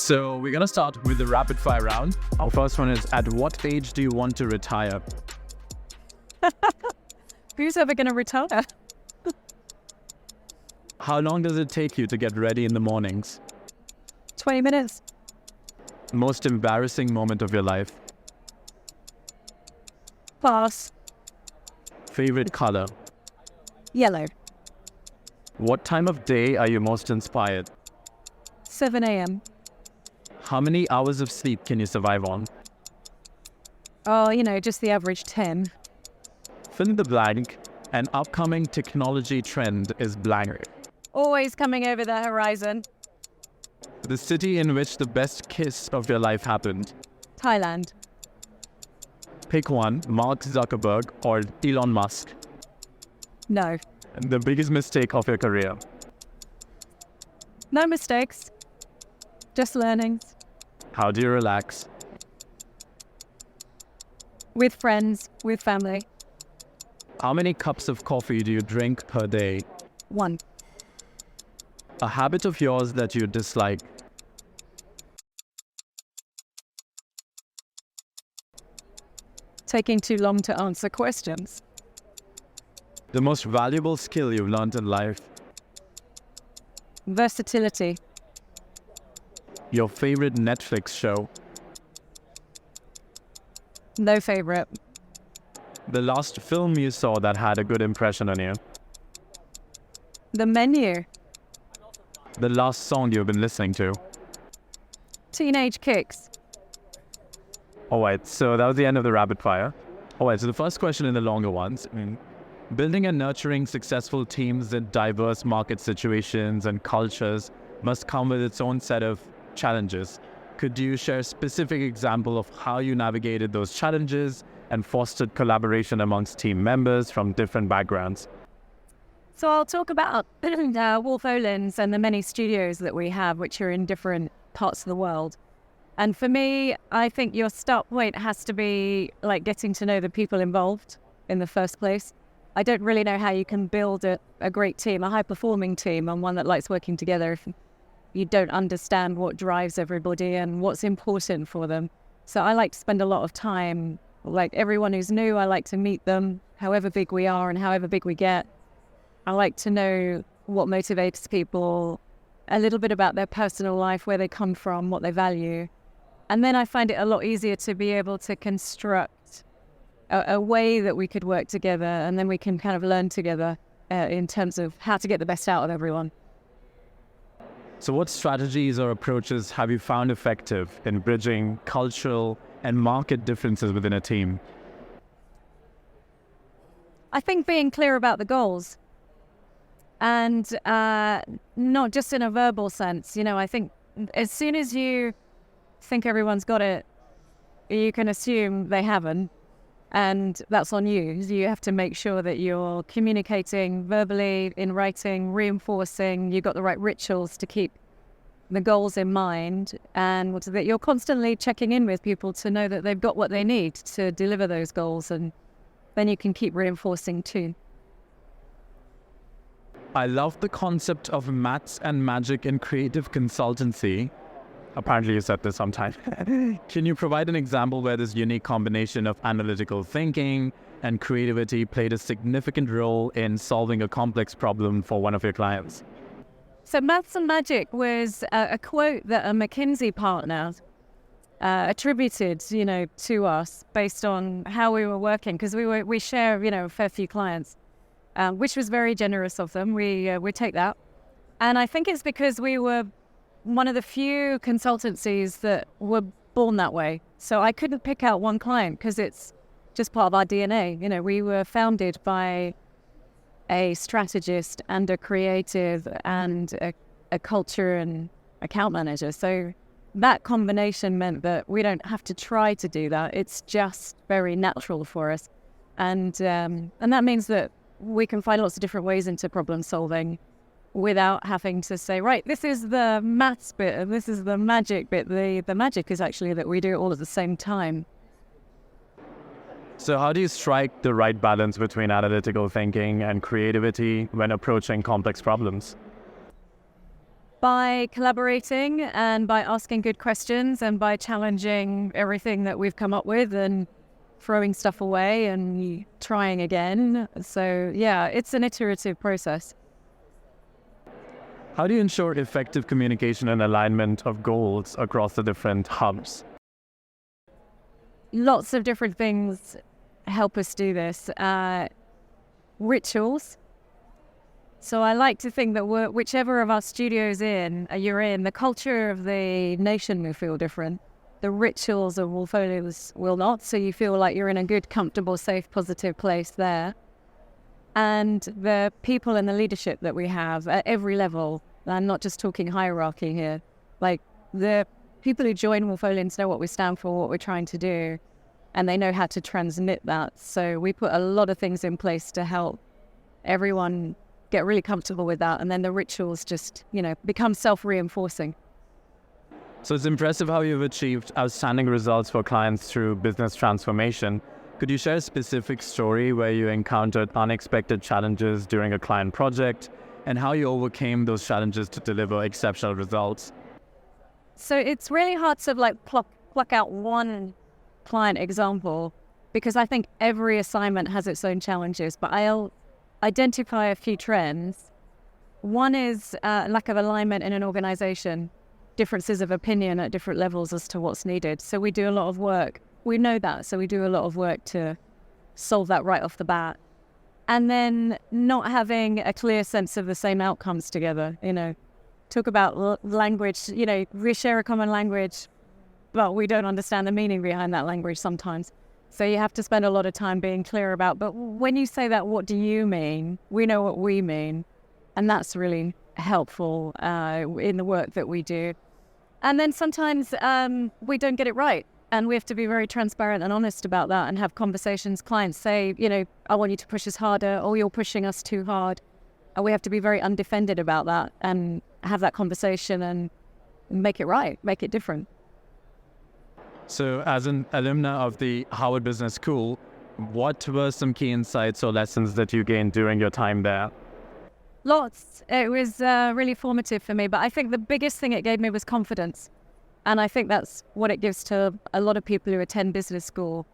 So we're going to start with the rapid fire round. Our first one is, at what age do you want to retire? Who's ever going to retire? How long does it take you to get ready in the mornings? 20 minutes. Most embarrassing moment of your life? Pass. Favorite color? Yellow. What time of day are you most inspired? 7 a.m. How many hours of sleep can you survive on? Oh, just the average 10. Fill in the blank. An upcoming technology trend is blank. Always coming over the horizon. The city in which the best kiss of your life happened. Thailand. Pick one, Mark Zuckerberg or Elon Musk. No. The biggest mistake of your career. No mistakes. Just learnings. How do you relax? With friends, with family. How many cups of coffee do you drink per day? 1. A habit of yours that you dislike. Taking too long to answer questions. The most valuable skill you've learned in life. Versatility. Your favorite Netflix show. No favorite. The last film you saw that had a good impression on you. The Menu. The last song you've been listening to. Teenage Kicks. Alright, so that was the end of the rapid fire. Alright, so the first question in the longer ones. Building and nurturing successful teams in diverse market situations and cultures must come with its own set of challenges. Could you share a specific example of how you navigated those challenges and fostered collaboration amongst team members from different backgrounds? So I'll talk about Wolff Olins and the many studios that we have, which are in different parts of the world. And for me, I think your start point has to be like getting to know the people involved in the first place. I don't really know how you can build a great team, a high-performing team, and one that likes working together if you don't understand what drives everybody and what's important for them. So I like to spend a lot of time, like everyone who's new, I like to meet them, however big we are and however big we get. I like to know what motivates people, a little bit about their personal life, where they come from, what they value. And then I find it a lot easier to be able to construct a way that we could work together, and then we can kind of learn together in terms of how to get the best out of everyone. So what strategies or approaches have you found effective in bridging cultural and market differences within a team? I think being clear about the goals, and not just in a verbal sense. I think as soon as you think everyone's got it, you can assume they haven't, and that's on you. You have to make sure that you're communicating verbally, in writing, reinforcing, you've got the right rituals to keep the goals in mind, and that you're constantly checking in with people to know that they've got what they need to deliver those goals, and then you can keep reinforcing too. I love the concept of maths and magic in creative consultancy. Apparently you said this sometime. Can you provide an example where this unique combination of analytical thinking and creativity played a significant role in solving a complex problem for one of your clients? So maths and magic was a quote that a McKinsey partner attributed, to us based on how we were working, because we share, a fair few clients, which was very generous of them. We take that. And I think it's because we were one of the few consultancies that were born that way. So I couldn't pick out one client because it's just part of our DNA. We were founded by a strategist and a creative and a culture and account manager. So that combination meant that we don't have to try to do that. It's just very natural for us. And that means that we can find lots of different ways into problem solving without having to say, right, this is the maths bit and this is the magic bit. The magic is actually that we do it all at the same time. So how do you strike the right balance between analytical thinking and creativity when approaching complex problems? By collaborating and by asking good questions and by challenging everything that we've come up with and throwing stuff away and trying again. So yeah, it's an iterative process. How do you ensure effective communication and alignment of goals across the different hubs? Lots of different things help us do this. Rituals. So I like to think that whichever of our studios you're in, the culture of the nation will feel different. The rituals of Wolff Olins will not. So you feel like you're in a good, comfortable, safe, positive place there. And the people and the leadership that we have at every level, I'm not just talking hierarchy here, like the people who join Wolff Olins know what we stand for, what we're trying to do, and they know how to transmit that. So we put a lot of things in place to help everyone get really comfortable with that, and then the rituals just, become self-reinforcing. So it's impressive how you've achieved outstanding results for clients through business transformation. Could you share a specific story where you encountered unexpected challenges during a client project and how you overcame those challenges to deliver exceptional results? So it's really hard to pluck out one client example, because I think every assignment has its own challenges, but I'll identify a few trends. One is lack of alignment in an organization, differences of opinion at different levels as to what's needed. So we do a lot of work. We know that, so we do a lot of work to solve that right off the bat. And then not having a clear sense of the same outcomes together, talk about language, we share a common language, but we don't understand the meaning behind that language sometimes. So you have to spend a lot of time being clear about, but when you say that, what do you mean? We know what we mean. And that's really helpful in the work that we do. And then sometimes we don't get it right. And we have to be very transparent and honest about that and have conversations. Clients say, I want you to push us harder, or you're pushing us too hard. And we have to be very undefended about that and have that conversation and make it right, make it different. So as an alumna of the Harvard Business School, what were some key insights or lessons that you gained during your time there? Lots. It was really formative for me, but I think the biggest thing it gave me was confidence. And I think that's what it gives to a lot of people who attend business school.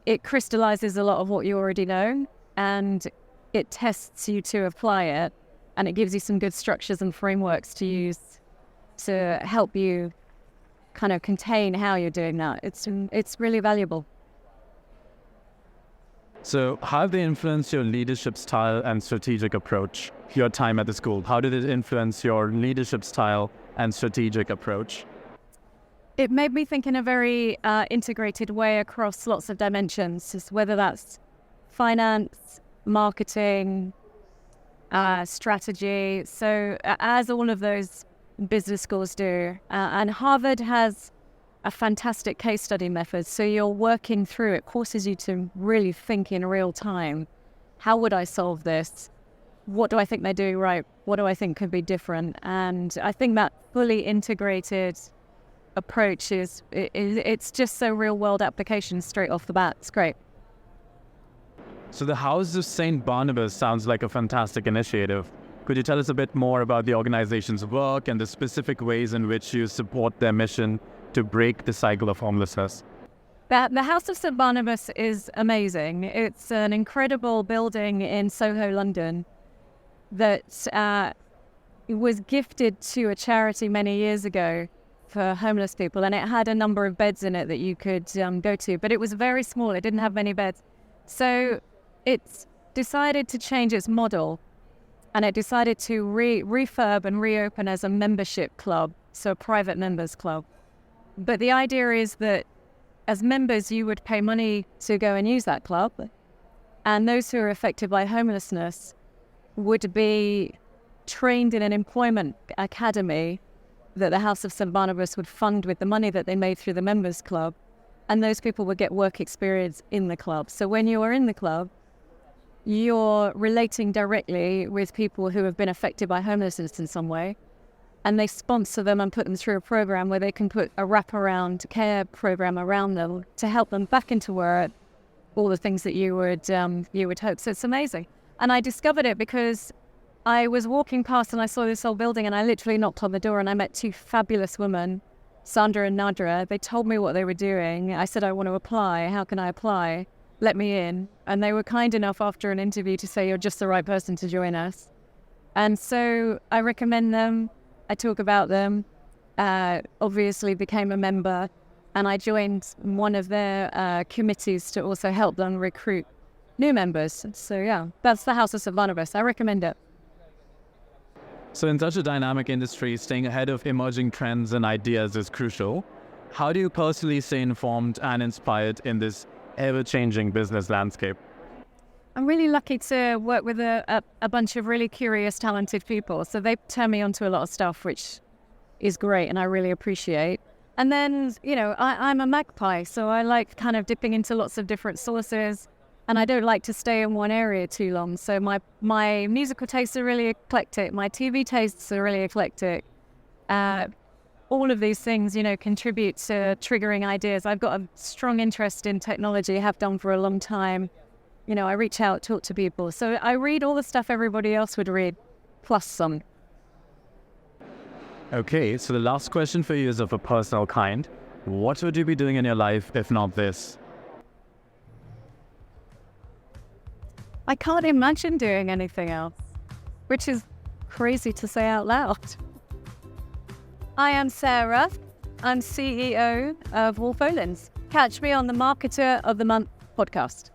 It crystallizes a lot of what you already know, and it tests you to apply it, and it gives you some good structures and frameworks to use to help you kind of contain how you're doing that. It's really valuable. So how have they influenced your leadership style and strategic approach, your time at the school? How did it influence your leadership style and strategic approach? It made me think in a very integrated way across lots of dimensions, whether that's finance, marketing, strategy. So as all of those business schools do, and Harvard has a fantastic case study method. So you're working through it, forces you to really think in real time. How would I solve this? What do I think they're doing right? What do I think could be different? And I think that fully integrated approach it's just so real world application straight off the bat. It's great. So the House of St Barnabas sounds like a fantastic initiative. Could you tell us a bit more about the organization's work and the specific ways in which you support their mission to break the cycle of homelessness? The House of St Barnabas is amazing. It's an incredible building in Soho, London, that was gifted to a charity many years ago for homeless people, and it had a number of beds in it that you could go to, but it was very small. It didn't have many beds. So it's decided to change its model, and it decided to refurb and reopen as a membership club, so a private members club. But the idea is that as members, you would pay money to go and use that club, and those who are affected by homelessness would be trained in an employment academy that the House of St Barnabas would fund with the money that they made through the members club, and those people would get work experience in the club. So when you are in the club, you're relating directly with people who have been affected by homelessness in some way, and they sponsor them and put them through a program where they can put a wraparound care program around them to help them back into work, all the things that you would hope. So it's amazing. And I discovered it because I was walking past and I saw this old building, and I literally knocked on the door and I met two fabulous women, Sandra and Nadra. They told me what they were doing. I said, I want to apply. How can I apply? Let me in. And they were kind enough after an interview to say, you're just the right person to join us. And so I recommend them. I talk about them, obviously became a member, and I joined one of their committees to also help them recruit new members. So yeah, that's the House of St Barnabas. I recommend it. So in such a dynamic industry, staying ahead of emerging trends and ideas is crucial. How do you personally stay informed and inspired in this ever-changing business landscape? I'm really lucky to work with a bunch of really curious, talented people. So they turn me on to a lot of stuff, which is great and I really appreciate. And then, I'm a magpie, so I like kind of dipping into lots of different sources. And I don't like to stay in one area too long. So my musical tastes are really eclectic. My TV tastes are really eclectic. All of these things, contribute to triggering ideas. I've got a strong interest in technology, have done for a long time. I reach out, talk to people. So I read all the stuff everybody else would read, plus some. Okay, so the last question for you is of a personal kind. What would you be doing in your life if not this? I can't imagine doing anything else, which is crazy to say out loud. I am Sairah. I'm CEO of Wolff Olins. Catch me on the Marketer of the Month podcast.